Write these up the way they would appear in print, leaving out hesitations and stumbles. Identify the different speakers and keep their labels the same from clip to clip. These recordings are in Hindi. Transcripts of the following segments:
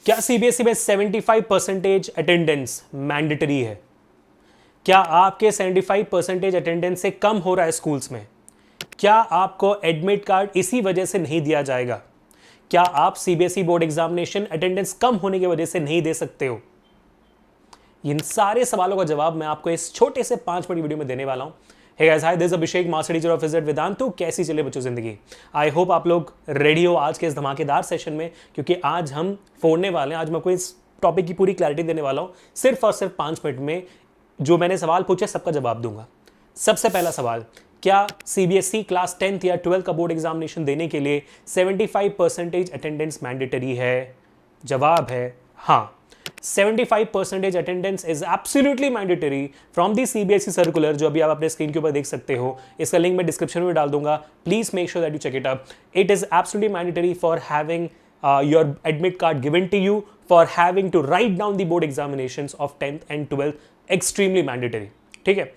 Speaker 1: क्या सीबीएसई में 75% अटेंडेंस मैंडेटरी है? क्या आपके 75% अटेंडेंस से कम हो रहा है स्कूल्स में? क्या आपको एडमिट कार्ड इसी वजह से नहीं दिया जाएगा? क्या आप सीबीएसई बोर्ड एग्जामिनेशन अटेंडेंस कम होने की वजह से नहीं दे सकते हो? इन सारे सवालों का जवाब मैं आपको इस छोटे से 5 मिनट वीडियो में देने वाला हूं। Hey guys, hi, this is Abhishek, master teacher of physics Vedantu. कैसी चले बच्चों जिंदगी? आई होप आप लोग रेडी हो आज के इस धमाकेदार सेशन में, क्योंकि आज हम फोड़ने वाले हैं। आज मैं आपको इस टॉपिक की पूरी क्लैरिटी देने वाला हूं। सिर्फ और सिर्फ 5 मिनट में जो मैंने सवाल पूछे सबका जवाब दूंगा। सबसे पहला सवाल, क्या सीबीएसई क्लास 10th या 12th का बोर्ड एग्जामिनेशन देने के लिए 75% अटेंडेंस मैंडेटरी है? जवाब है हाँ। 75% attendance is absolutely mandatory from the CBSE circular, जो अभी आप अपने स्क्रीन के ऊपर देख सकते हो। इसका लिंक मैं डिस्क्रिप्शन में डाल दूंगा। Please make sure that you check it up. It is absolutely mandatory for having your admit card given to you, for having to write down the board examinations of 10th and 12th, extremely mandatory। ठीक है,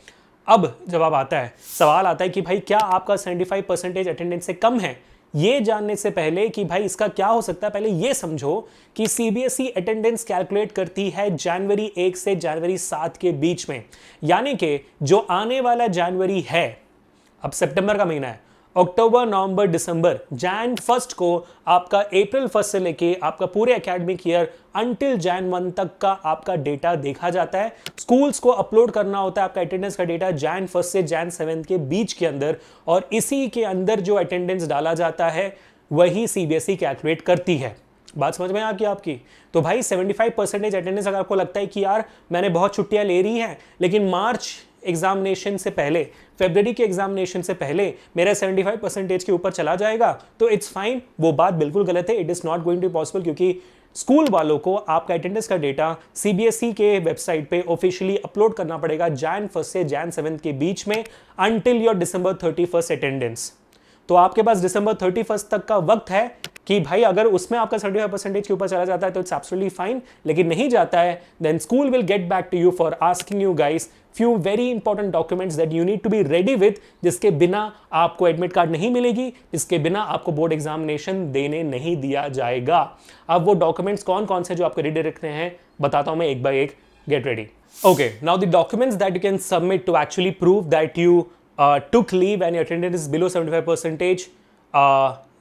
Speaker 1: अब जवाब आता है, सवाल आता है कि भाई क्या आपका 75% अटेंडेंस से कम है? ये जानने से पहले कि भाई इसका क्या हो सकता है, पहले ये समझो कि सीबीएसई अटेंडेंस कैलकुलेट करती है जनवरी 1 से जनवरी 7 के बीच में। यानी कि जो आने वाला जनवरी है, अब सितंबर का महीना है, अक्टूबर, नवंबर, दिसंबर, जैन 1 को आपका अप्रैल 1 से लेके आपका पूरे एकेडमिक ईयर अंटिल जैन 1 तक का आपका डेटा देखा जाता है। स्कूल्स को अपलोड करना होता है आपका अटेंडेंस का डेटा जैन 1 से जैन 7 के बीच के अंदर, और इसी के अंदर जो अटेंडेंस डाला जाता है वही सीबीएसई कैलकुलेट करती है। बात समझ में आ गई आपकी? तो भाई 75% अटेंडेंस, अगर आपको लगता है कि यार मैंने बहुत छुट्टियां ले रही हैं लेकिन मार्च एग्जामिनेशन से पहले, फरवरी के एग्जामिनेशन से पहले मेरा 75% के ऊपर चला जाएगा, तो इट्स फाइन। वो बात बिल्कुल गलत है। It is not going to possible, क्योंकि स्कूल वालों को आपका अटेंडेंस का डेटा सीबीएसई के वेबसाइट पे ऑफिशियली अपलोड करना पड़ेगा जैन 1 से जैन 7 के बीच में, अंटिल योर डिसंबर 31 अटेंडेंस। तो आपके पास दिसंबर 31 तक का वक्त है कि भाई अगर उसमें आपका 75% के ऊपर चला जाता है तो इट्स एब्सोल्युटली फाइन, लेकिन नहीं जाता है then school will get back to you for asking you guys few very important documents that you need to be ready with, जिसके बिना आपको एडमिट कार्ड नहीं मिलेगी, जिसके बिना आपको बोर्ड एग्जामिनेशन देने नहीं दिया जाएगा। अब वो डॉक्यूमेंट्स कौन कौन से जो आपको रेडी रखने हैं बताता हूं मैं एक बाय एक। Get ready. Okay, now the documents that you can submit to actually prove that you took leave and your attendance is below 75%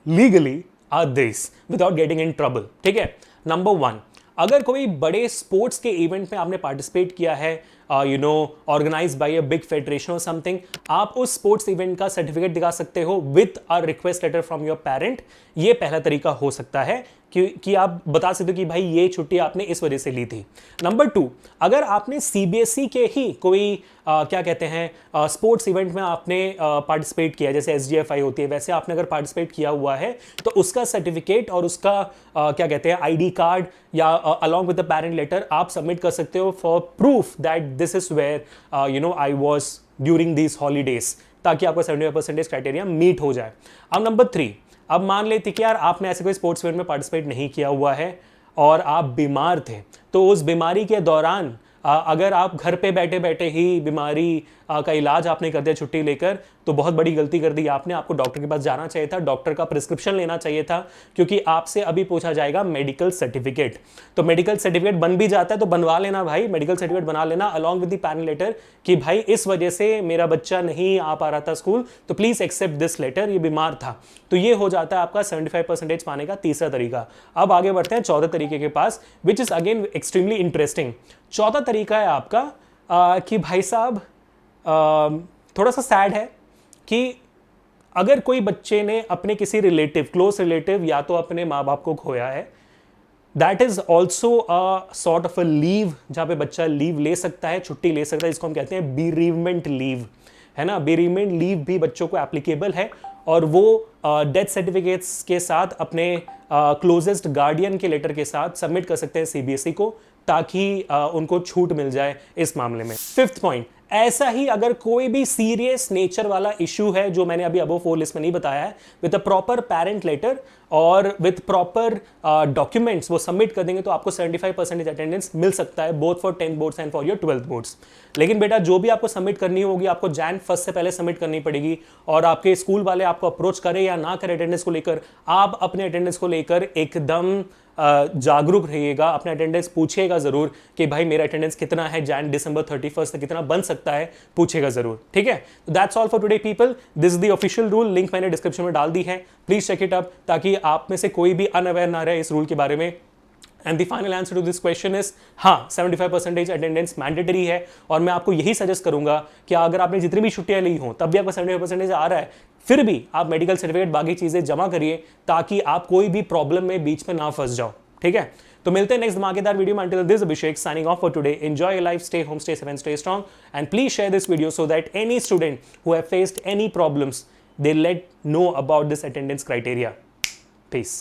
Speaker 1: legally are this, without getting in trouble। ठीक है, नंबर 1, अगर कोई बड़े स्पोर्ट्स के इवेंट में आपने पार्टिसिपेट किया है, organise by a big federation और समथिंग, आप उस स्पोर्ट्स इवेंट का सर्टिफिकेट दिखा सकते हो with a request letter from your parent. ये पहला तरीका हो सकता है कि आप बता सकते हो कि भाई ये छुट्टी आपने इस वजह से ली थी। नंबर 2, अगर आपने सीबीएसई के ही कोई क्या कहते हैं स्पोर्ट्स इवेंट में आपने पार्टिसिपेट किया, जैसे एसजीएफआई होती है, वैसे आपने अगर पार्टिसिपेट किया हुआ है तो उसका सर्टिफिकेट और उसका क्या कहते हैं आईडी कार्ड या along with the parent letter आप सबमिट कर सकते हो for proof that this is where I was during these holidays, ताकि आपका 75% क्राइटेरिया मीट हो जाए। अब नंबर 3, अब मान लेते कि यार आपने ऐसे कोई स्पोर्ट्स इवेंट में पार्टिसिपेट नहीं किया हुआ है और आप बीमार थे, तो उस बीमारी के दौरान अगर आप घर पे बैठे बैठे ही बीमारी का इलाज आपने कर दिया छुट्टी लेकर, तो बहुत बड़ी गलती कर दी आपने। आपको डॉक्टर के पास जाना चाहिए था, डॉक्टर का प्रिस्क्रिप्शन लेना चाहिए था, क्योंकि आपसे अभी पूछा जाएगा मेडिकल सर्टिफिकेट। तो मेडिकल सर्टिफिकेट बन भी जाता है तो बनवा लेना भाई, मेडिकल सर्टिफिकेट बना लेना along with the parent letter कि भाई इस वजह से मेरा बच्चा नहीं आ पा रहा था स्कूल, तो प्लीज एक्सेप्ट दिस लेटर, ये बीमार था। तो ये हो जाता है आपका 75% पाने का तीसरा तरीका। अब आगे बढ़ते हैं चौथे तरीके के पास, which is again extremely interesting. चौथा तरीका है आपका कि भाई साहब थोड़ा सा सैड है कि अगर कोई बच्चे ने अपने किसी रिलेटिव, क्लोज रिलेटिव या तो अपने माँ बाप को खोया है, that is also a sort of a leave, जहाँ पे बच्चा लीव ले सकता है, छुट्टी ले सकता है, जिसको हम कहते हैं बीरीवमेंट लीव, है ना। बीरीवमेंट लीव भी बच्चों को एप्लीकेबल है, और वो डेथ सर्टिफिकेट्स के साथ अपने क्लोजेस्ट गार्डियन के लेटर के साथ सबमिट कर सकते हैं सीबीएसई को, ताकि उनको छूट मिल जाए इस मामले में। 5th पॉइंट, ऐसा ही अगर कोई भी सीरियस नेचर वाला इशू है जो मैंने अभी अबव 4 लिस्ट में नहीं बताया है, with a proper parent letter और विद प्रॉपर डॉक्यूमेंट्स वो सबमिट कर देंगे तो आपको 75% अटेंडेंस मिल सकता है, both for 10th boards and for your 12th boards. लेकिन बेटा जो भी आपको सबमिट करनी होगी आपको जैन 1 से पहले सबमिट करनी पड़ेगी, और आपके स्कूल वाले आपको अप्रोच करें या ना करें अटेंडेंस को लेकर, आप अपने अटेंडेंस को लेकर एकदम जागरूक रहिएगा, अपना अटेंडेंस पूछिएगा ज़रूर कि भाई मेरा अटेंडेंस कितना है, जैन दिसंबर 31 तक कितना बन सकता है, पूछेगा ज़रूर, ठीक है। तो that's all for today people, this is the official rule, link मैंने डिस्क्रिप्शन में डाल दी है, प्लीज़ चेक इट अप, ताकि आप में से कोई भी अनअवेयर ना रहे इस रूल के बारे में। And the final answer to this question is हाँ, 75% अटेंडेंस मैंडेटरी है, और मैं आपको यही सजेस्ट करूंगा कि अगर आपने जितनी भी छुट्टियां ली हों तब भी आपका 75% आ रहा है, फिर भी आप मेडिकल सर्टिफिकेट बाकी चीज़ें जमा करिए, ताकि आप कोई भी प्रॉब्लम में बीच में ना फंस जाओ, ठीक है। तो मिलते हैं नेक्स्ट धमाकेदार वीडियो में। Until this Abhishek signing off for today. Enjoy your life, stay home, stay safe and stay strong, and please share this video so that any student who have faced any problems, they let know about this attendance criteria. Peace.